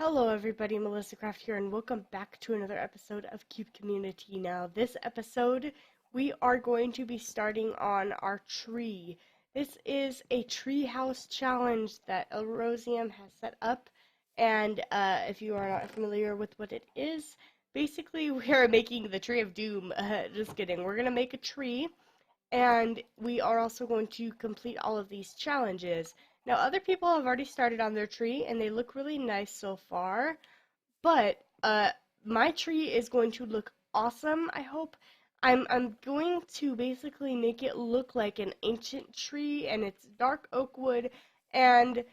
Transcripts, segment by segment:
Hello everybody, Melissa Craft here, and welcome back to another episode of Cube Community. Now, this episode, we are going to be starting on our tree. This is a treehouse challenge that Elrosium has set up, and if you are not familiar with what it is, basically we are making the Tree of Doom. Just kidding, we're going to make a tree, and we are also going to complete all of these challenges. Now, other people have already started on their tree, and they look really nice so far. But my tree is going to look awesome, I hope. I'm going to basically make it look like an ancient tree, and it's dark oak wood, and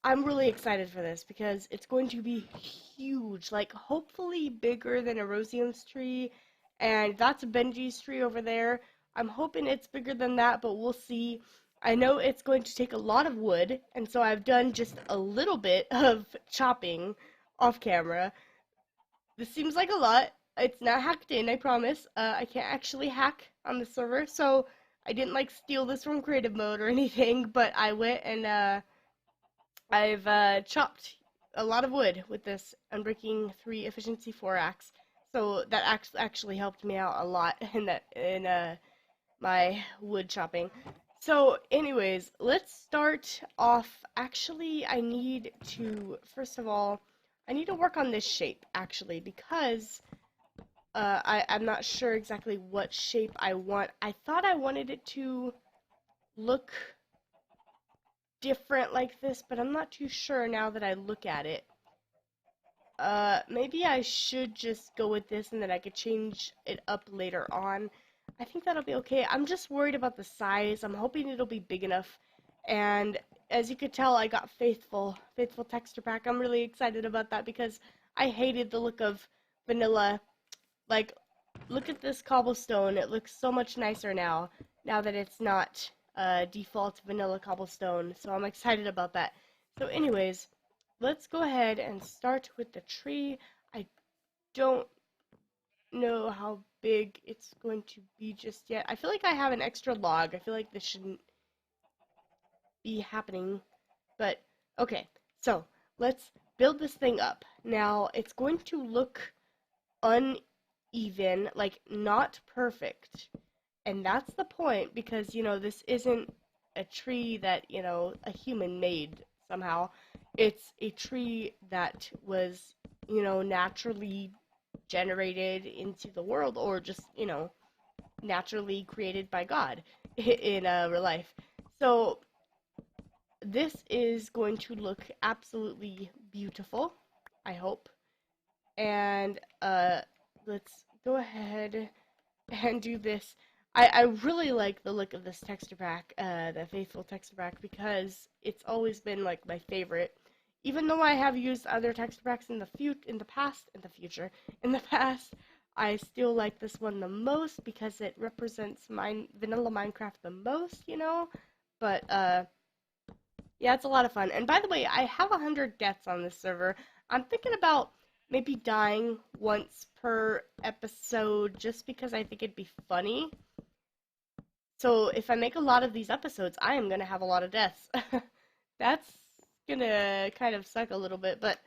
I'm really excited for this because it's going to be huge, like hopefully bigger than Erosium's tree, and that's Benji's tree over there. I'm hoping it's bigger than that, but we'll see. I know it's going to take a lot of wood, and so I've done just a little bit of chopping off camera. This seems like a lot. It's not hacked in, I promise. I can't actually hack on the server, so I didn't like steal this from creative mode or anything, but I went and I've chopped a lot of wood with this Unbreaking 3 Efficiency 4 axe, so that actually helped me out a lot in my wood chopping. So, anyways, let's start off. Actually, I need to first of all, I need to work on this shape actually because I'm not sure exactly what shape I want. I thought I wanted it to look different like this, but I'm not too sure now that I look at it. Maybe I should just go with this and then I could change it up later on. I think that'll be okay. I'm just worried about the size. I'm hoping it'll be big enough. And as you could tell, I got Faithful texture pack. I'm really excited about that because I hated the look of vanilla. Like, look at this cobblestone. It looks so much nicer now that it's not default vanilla cobblestone. So I'm excited about that. So anyways, let's go ahead and start with the tree. I don't know how big it's going to be just yet. I feel like I have an extra log. I feel like this shouldn't be happening. But okay, so let's build this thing up. Now it's going to look uneven, like not perfect. And that's the point because, this isn't a tree that, a human made somehow. It's a tree that was, naturally generated into the world or just, naturally created by God in real life. So this is going to look absolutely beautiful, I hope. And let's go ahead and do this. I really like the look of this texture pack, the Faithful texture pack, because it's always been like my favorite. Even though I have used other texture packs in the past, I still like this one the most because it represents vanilla Minecraft the most. But yeah, it's a lot of fun. And by the way, I have 100 deaths on this server. I'm thinking about maybe dying once per episode just because I think it'd be funny. So if I make a lot of these episodes, I am gonna have a lot of deaths. That's gonna kind of suck a little bit, but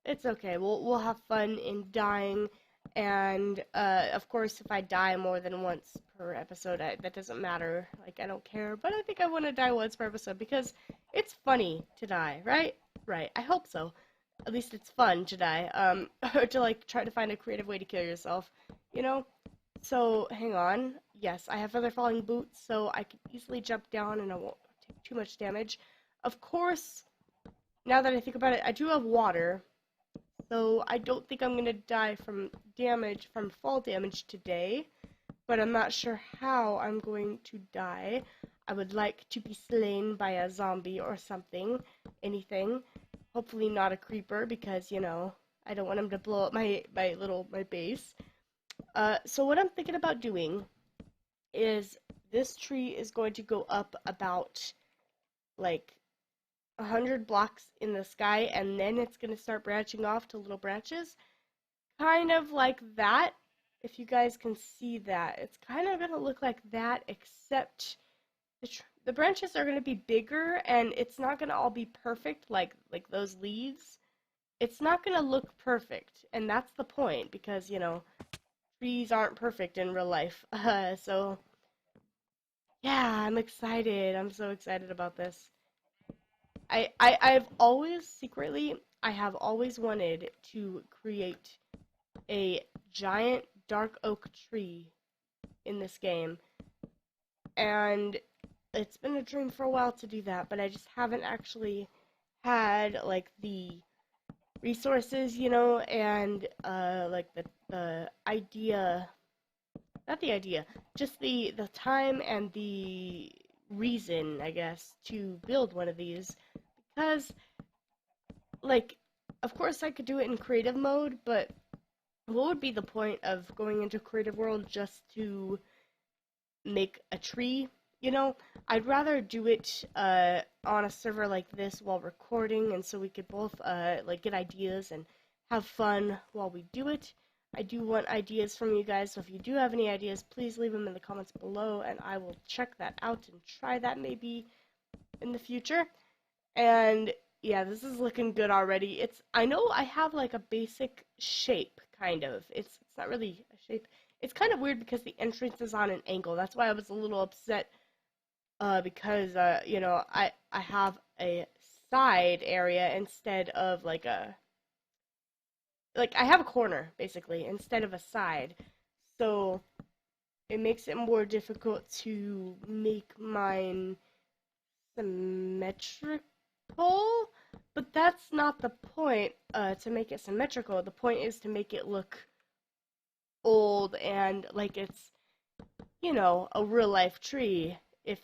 it's okay. We'll have fun in dying, and of course, if I die more than once per episode, that doesn't matter. Like I don't care, but I think I want to die once per episode because it's funny to die, right? Right. I hope so. At least it's fun to die. Or to like try to find a creative way to kill yourself, you know. So hang on. Yes, I have feather falling boots, so I can easily jump down and I won't take too much damage. Of course, now that I think about it, I do have water, so I don't think I'm gonna die from fall damage today, but I'm not sure how I'm going to die. I would like to be slain by a zombie or something, anything. Hopefully not a creeper because, I don't want him to blow up my base. So what I'm thinking about doing is this tree is going to go up about like 100 blocks in the sky and then it's going to start branching off to little branches. Kind of like that. If you guys can see that, it's kind of going to look like that, except the branches are going to be bigger and it's not going to all be perfect like those leaves. it's not gonna look perfect, and that's the point because trees aren't perfect in real life. So yeah, I'm excited. I'm so excited about this. I've always secretly I have always wanted to create a giant dark oak tree in this game, and it's been a dream for a while to do that, but I just haven't actually had like the resources, and like the idea, not the idea, just the time and the reason, I guess, to build one of these because like of course I could do it in creative mode, but what would be the point of going into creative world just to make a tree? You know, I'd rather do it on a server like this while recording, and so we could both like get ideas and have fun while we do it. I do want ideas from you guys, so if you do have any ideas, please leave them in the comments below, and I will check that out and try that maybe in the future. And yeah, this is looking good already. I know I have like a basic shape kind of. It's not really a shape. It's kind of weird because the entrance is on an angle. That's why I was a little upset because I have a side area instead of like I have a corner basically instead of a side. So it makes it more difficult to make mine symmetrical, but that's not the point to make it symmetrical. The point is to make it look old and like it's, a real life tree, if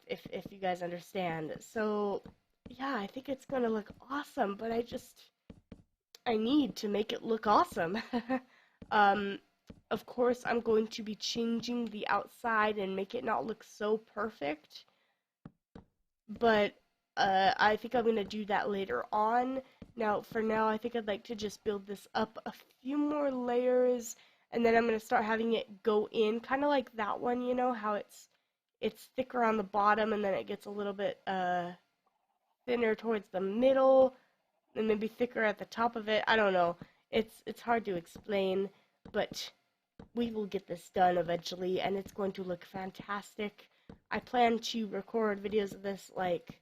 you guys understand. So, yeah, I think it's going to look awesome, but I need to make it look awesome. um of course, I'm going to be changing the outside and make it not look so perfect, but I think I'm gonna do that later on. Now, for now, I think I'd like to just build this up a few more layers, and then I'm gonna start having it go in, kind of like that one. You know how it's thicker on the bottom, and then it gets a little bit thinner towards the middle, and maybe thicker at the top of it. I don't know. It's hard to explain, but we will get this done eventually, and it's going to look fantastic. I plan to record videos of this like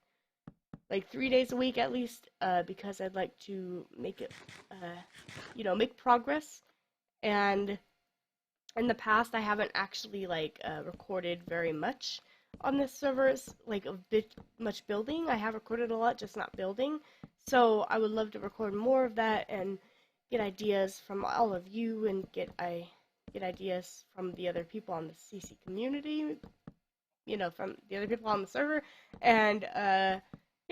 3 days a week at least, because I'd like to make it, make progress. And in the past, I haven't actually recorded very much on this server. It's like a bit much building. I have recorded a lot, just not building. So I would love to record more of that and get ideas from all of you and get ideas from the other people on the CC community, from the other people on the server, and yeah,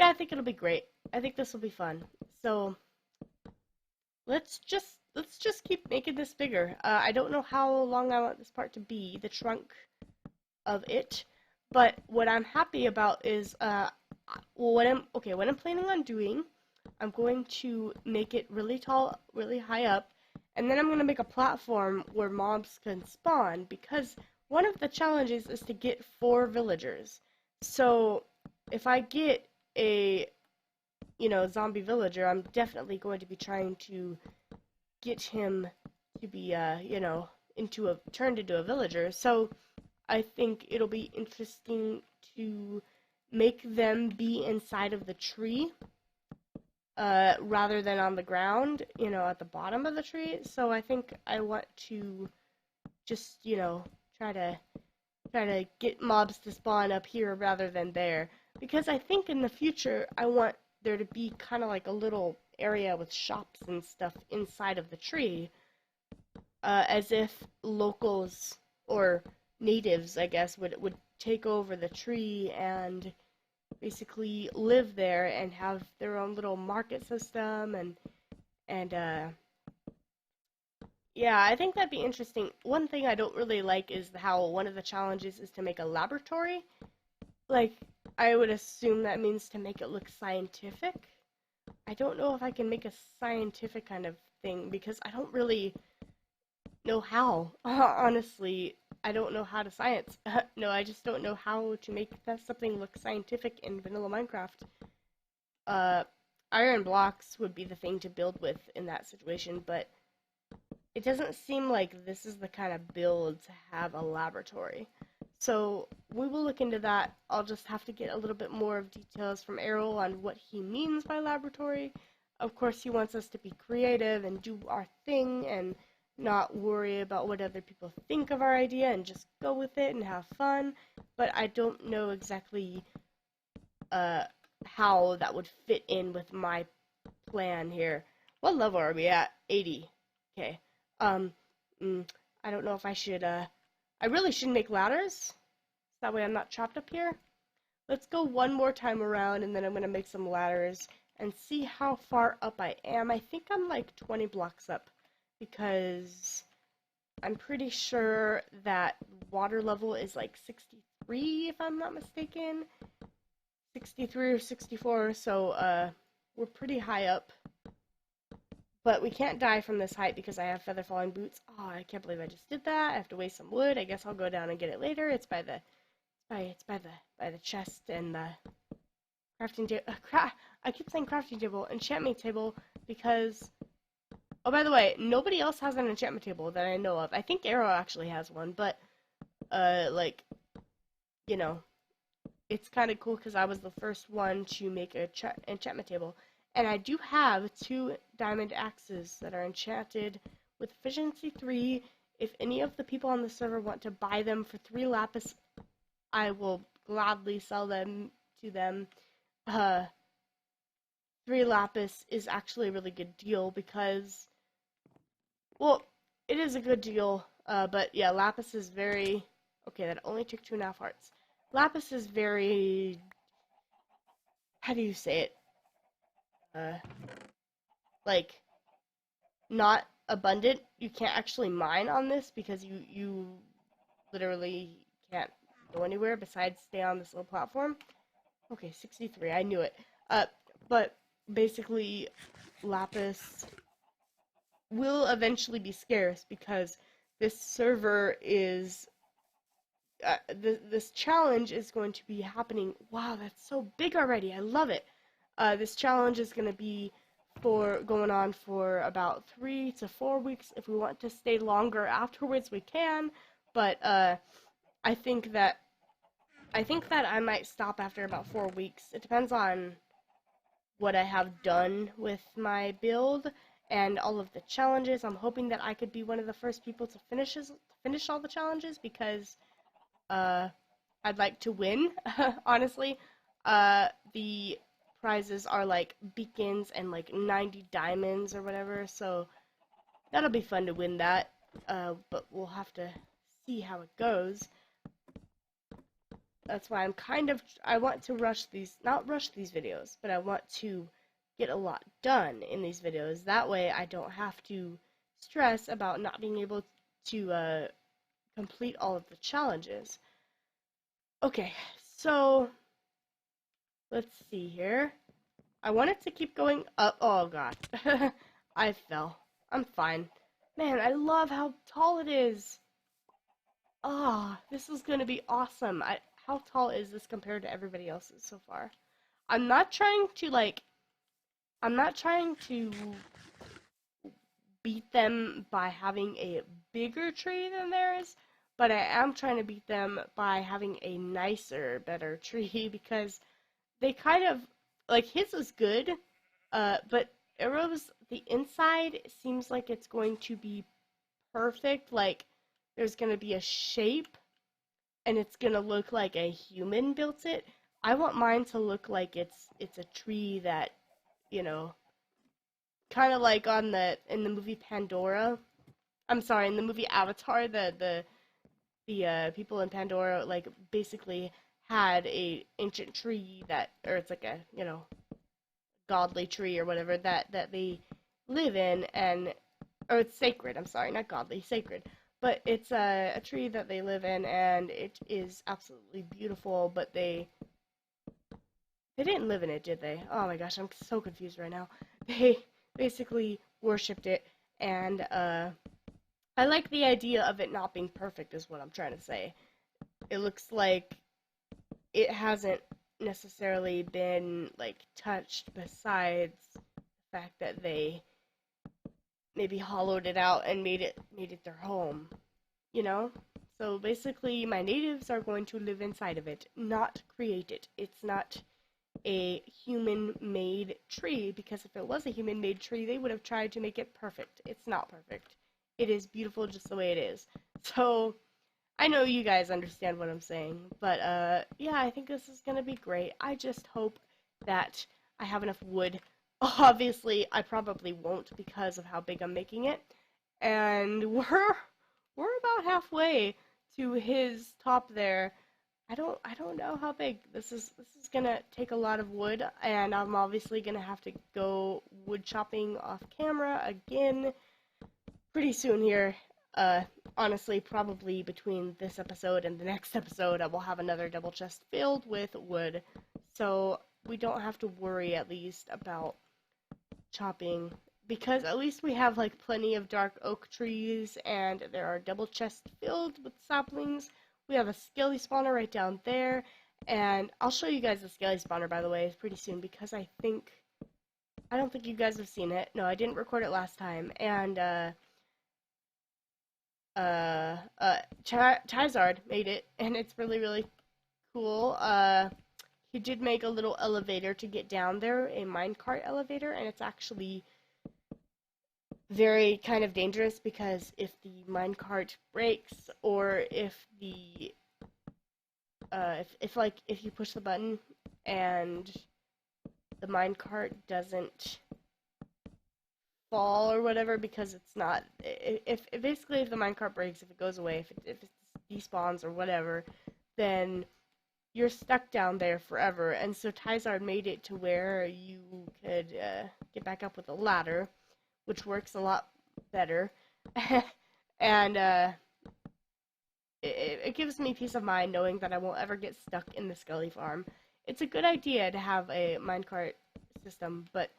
I think it'll be great. I think this will be fun. So let's just keep making this bigger. I don't know how long I want this part to be, the trunk of it, but what I'm happy about is well, what I'm planning on doing, I'm going to make it really tall, really high up, and then I'm going to make a platform where mobs can spawn because one of the challenges is to get 4 villagers. So if I get a zombie villager, I'm definitely going to be trying to get him to be turned into a villager. So I think it'll be interesting to make them be inside of the tree rather than on the ground, at the bottom of the tree. So I think I want to just, try to get mobs to spawn up here rather than there. Because I think in the future I want there to be kind of like a little area with shops and stuff inside of the tree, as if locals or natives, I guess, would take over the tree and basically live there and have their own little market system and yeah, I think that'd be interesting. One thing I don't really like is how one of the challenges is to make a laboratory. Like, I would assume that means to make it look scientific. I don't know if I can make a scientific kind of thing because I don't really know how. Honestly, I don't know how to science. No, I just don't know how to make that something look scientific in vanilla Minecraft. Uh, iron blocks would be the thing to build with in that situation, but it doesn't seem like this is the kind of build to have a laboratory. So we will look into that. I'll just have to get a little bit more of details from Errol on what he means by laboratory. Of course, he wants us to be creative and do our thing and not worry about what other people think of our idea and just go with it and have fun. But I don't know exactly uh, how that would fit in with my plan here. What level are we at? 80. Okay. Um, I don't know if I should, I really should make ladders. That way I'm not trapped up here. Let's go one more time around and then I'm going to make some ladders and see how far up I am. I think I'm like 20 blocks up because I'm pretty sure that water level is like 63 if I'm not mistaken. 63 or 64, so we're pretty high up. But we can't die from this height because I have feather falling boots. Oh, I can't believe I just did that. I have to waste some wood. I guess I'll go down and get it later. It's by the chest and the crafting table. I keep saying crafting table, enchantment table, because oh, by the way, nobody else has an enchantment table that I know of. I think Arrow actually has one, but like, you know, it's kind of cool because I was the first one to make a enchantment table. And I do have 2 diamond axes that are enchanted with efficiency 3. If any of the people on the server want to buy them for 3 lapis, I will gladly sell them to them. 3 lapis is actually a really good deal because, well, it is a good deal, but yeah, lapis is very, okay, that only took 2.5 hearts. Lapis is very, how do you say it? Uh, like, not abundant. You can't actually mine on this because you literally can't go anywhere besides stay on this little platform. Okay, 63. I knew it. But basically, lapis will eventually be scarce because this server is this challenge is going to be happening. Wow, that's so big already. I love it. This challenge is going to be for going on for about 3 to 4 weeks. If we want to stay longer afterwards, we can. But I think that I might stop after about 4 weeks. It depends on what I have done with my build and all of the challenges. I'm hoping that I could be one of the first people to finish all the challenges because uh, I'd like to win. Honestly, the prizes are like beacons and like 90 diamonds or whatever, so that'll be fun to win that. But we'll have to see how it goes. That's why I want to not rush these videos, but I want to get a lot done in these videos. That way I don't have to stress about not being able to complete all of the challenges. Okay, so let's see here. I wanted to keep going up. Oh god. I fell. I'm fine. Man, I love how tall it is. Ah, oh, this is gonna be awesome. How tall is this compared to everybody else's so far? I'm not trying to I'm not trying to beat them by having a bigger tree than theirs, but I am trying to beat them by having a nicer, better tree because they kind of like his is good, but Arrow's the inside seems like it's going to be perfect. Like there's gonna be a shape, and it's gonna look like a human built it. I want mine to look like it's a tree that you know, kind of like on the in the movie Pandora. I'm sorry, in the movie Avatar, the people in Pandora like basically had a ancient tree that, or it's like a godly tree or whatever that they live in, and or it's sacred. I'm sorry, not godly, sacred. But it's a tree that they live in, and it is absolutely beautiful. But they didn't live in it, did they? Oh my gosh, I'm so confused right now. They basically worshipped it, and I like the idea of it not being perfect, is what I'm trying to say. It looks like it hasn't. necessarily been like touched besides the fact that they maybe hollowed it out and made it their home, you know? So basically my natives are going to live inside of it, not create it. It's not a human-made tree, because if it was a human-made tree, they would have tried to make it perfect. It's not perfect. It is beautiful just the way it is. So I know you guys understand what I'm saying, but yeah, I think this is gonna be great. I just hope that I have enough wood. Obviously, I probably won't because of how big I'm making it, and we're about halfway to his top there. I don't know how big this is gonna take a lot of wood, and I'm obviously gonna have to go wood chopping off camera again pretty soon here. Uh, Honestly, probably between this episode and the next episode, I will have another double chest filled with wood, so we don't have to worry at least about chopping, because at least we have like plenty of dark oak trees, and there are double chests filled with saplings. We have a skelly spawner right down there, and I'll show you guys the skelly spawner, by the way, pretty soon, because I don't think you guys have seen it. No, I didn't record it last time, and Charizard made it, and it's really, really cool. He did make a little elevator to get down there, a minecart elevator, and it's actually very kind of dangerous, because if the minecart breaks, or if the if you push the button and the minecart doesn't fall or whatever, because it's not, if basically if the minecart breaks, if it goes away, if it despawns or whatever, then you're stuck down there forever. And so Tizard made it to where you could get back up with a ladder, which works a lot better. And it gives me peace of mind knowing that I won't ever get stuck in the Skelly farm. It's a good idea to have a minecart system, but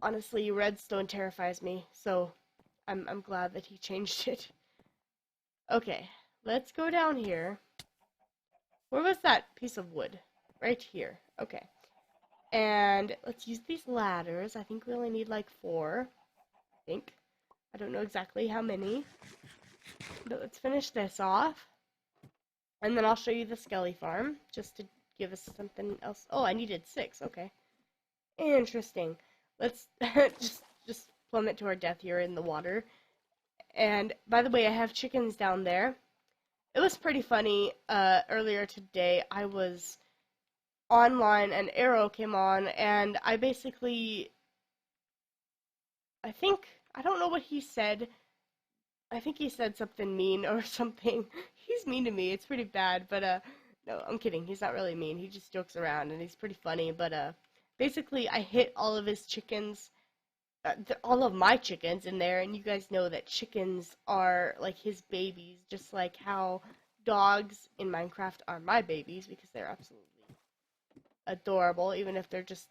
honestly, redstone terrifies me, so I'm glad that he changed it. Okay, let's go down here. Where was that piece of wood? Right here. Okay. And let's use these ladders. I think we only need like 4. I think. I don't know exactly how many. But let's finish this off. And then I'll show you the Skelly farm, just to give us something else. Oh, I needed 6. Okay. Interesting. Let's just plummet to our death here in the water. And by the way, I have chickens down there. It was pretty funny. Earlier today, I was online and Arrow came on, and I basically, I think, I don't know what he said. I think he said something mean or something. He's mean to me. It's pretty bad, but no, I'm kidding. He's not really mean. He just jokes around and he's pretty funny, but basically I hit all of his chickens, all of my chickens in there, and you guys know that chickens are like his babies, just like how dogs in Minecraft are my babies, because they're absolutely adorable, even if they're just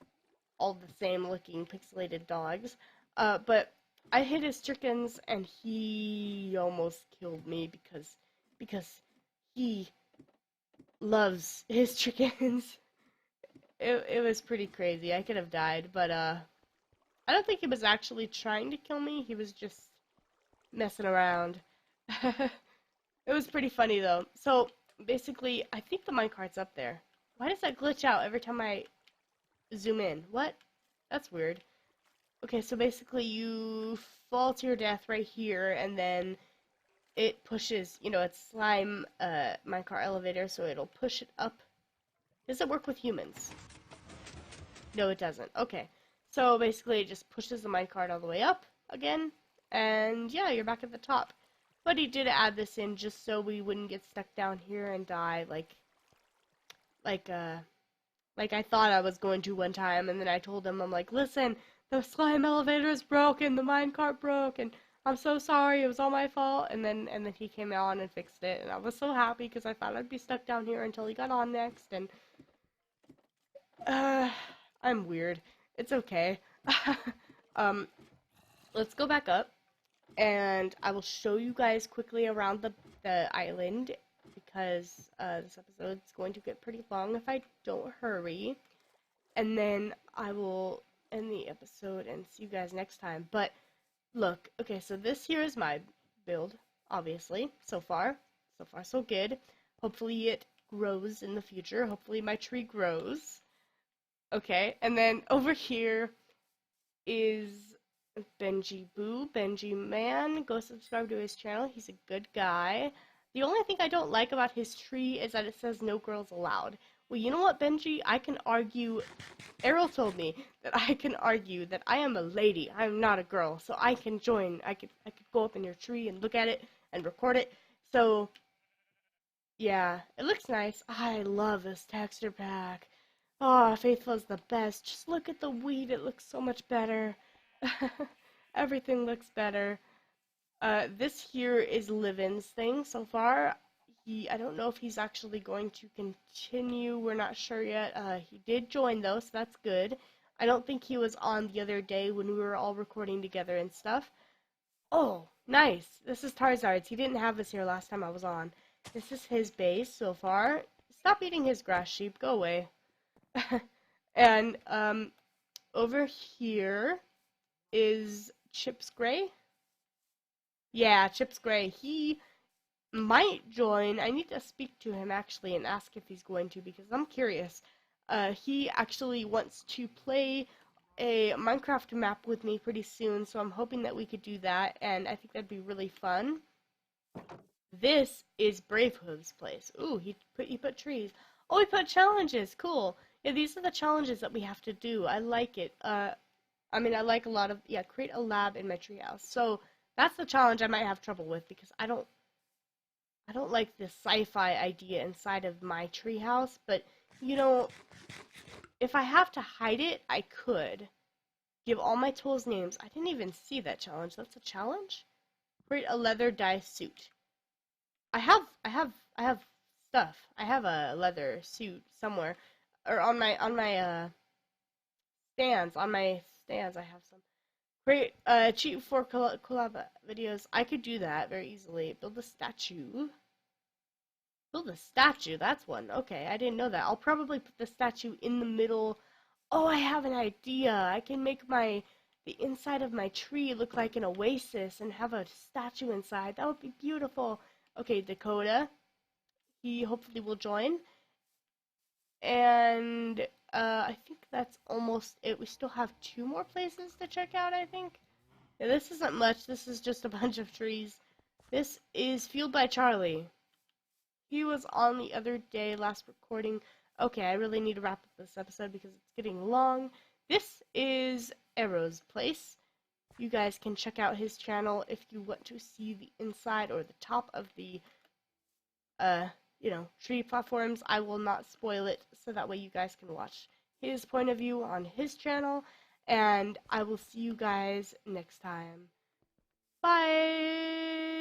all the same looking pixelated dogs. But I hit his chickens and he almost killed me, because he loves his chickens. It was pretty crazy. I could have died, but I don't think he was actually trying to kill me. He was just messing around. It was pretty funny though. So basically, I think the minecart's up there. Why does that glitch out every time I zoom in? What? That's weird. Okay, so basically you fall to your death right here, and then it pushes, it's slime minecart elevator, so it'll push it up. Does it work with humans? No, it doesn't. Okay. So basically it just pushes the minecart all the way up again, and yeah, you're back at the top. But he did add this in just so we wouldn't get stuck down here and die like like I thought I was going to one time, and then I told him, I'm like, listen, the slime elevator is broken, the minecart broke, and I'm so sorry, it was all my fault. And then he came on and fixed it, and I was so happy because I thought I'd be stuck down here until he got on next. And uh, I'm weird. It's okay. um, let's go back up, and I will show you guys quickly around the island, because this episode's going to get pretty long if I don't hurry. And then I will end the episode and see you guys next time. But look, okay, so this here is my build, obviously, so far. So far, so good. Hopefully it grows in the future. Hopefully my tree grows. Okay, and then over here is Benji Boo, Benji Man. Go subscribe to his channel. He's a good guy. The only thing I don't like about his tree is that it says no girls allowed. Well, you know what, Benji? I can argue. Errol told me that I can argue that I am a lady. I am not a girl, so I can join. I could go up in your tree and look at it and record it. So yeah, it looks nice. I love this texture pack. Oh, Faithful is the best. Just look at the weed. It looks so much better. Everything looks better. This here is Livin's thing so far. I don't know if he's actually going to continue. We're not sure yet. He did join though, so that's good. I don't think he was on the other day when we were all recording together and stuff. Oh, nice. This is Tarzard's. He didn't have this here last time I was on. This is his base so far. Stop eating his grass, sheep. Go away. And over here is Chips Gray. Yeah, Chips Gray. He might join. I need to speak to him actually and ask if he's going to because I'm curious. He actually wants to play a Minecraft map with me pretty soon, so I'm hoping that we could do that, and I think that'd be really fun. This is Brave Hooves' place. Ooh, he put trees. Oh, he put challenges. Cool. Yeah, these are the challenges that we have to do. I like it. I mean, I like a lot of create a lab in my treehouse. So that's the challenge I might have trouble with because I don't like this sci-fi idea inside of my treehouse. But you know, if I have to hide it, I could give all my tools names. I didn't even see that challenge. That's a challenge. Create a leather dye suit. I have stuff. I have a leather suit somewhere, or on my stands. On my stands, I have some. Great. Cheat for collab videos. I could do that very easily. Build a statue. Build a statue. That's one. Okay, I didn't know that. I'll probably put the statue in the middle. Oh, I have an idea. I can make the inside of my tree look like an oasis and have a statue inside. That would be beautiful. Okay, Dakota. He hopefully will join. And I think that's almost it. We still have 2 more places to check out, I think. Yeah, this isn't much. This is just a bunch of trees. This is Fueled by Charlie. He was on the other day, last recording. Okay, I really need to wrap up this episode because it's getting long. This is Arrow's place. You guys can check out his channel if you want to see the inside or the top of the tree platforms. I will not spoil it so that way you guys can watch his point of view on his channel, and I will see you guys next time. Bye!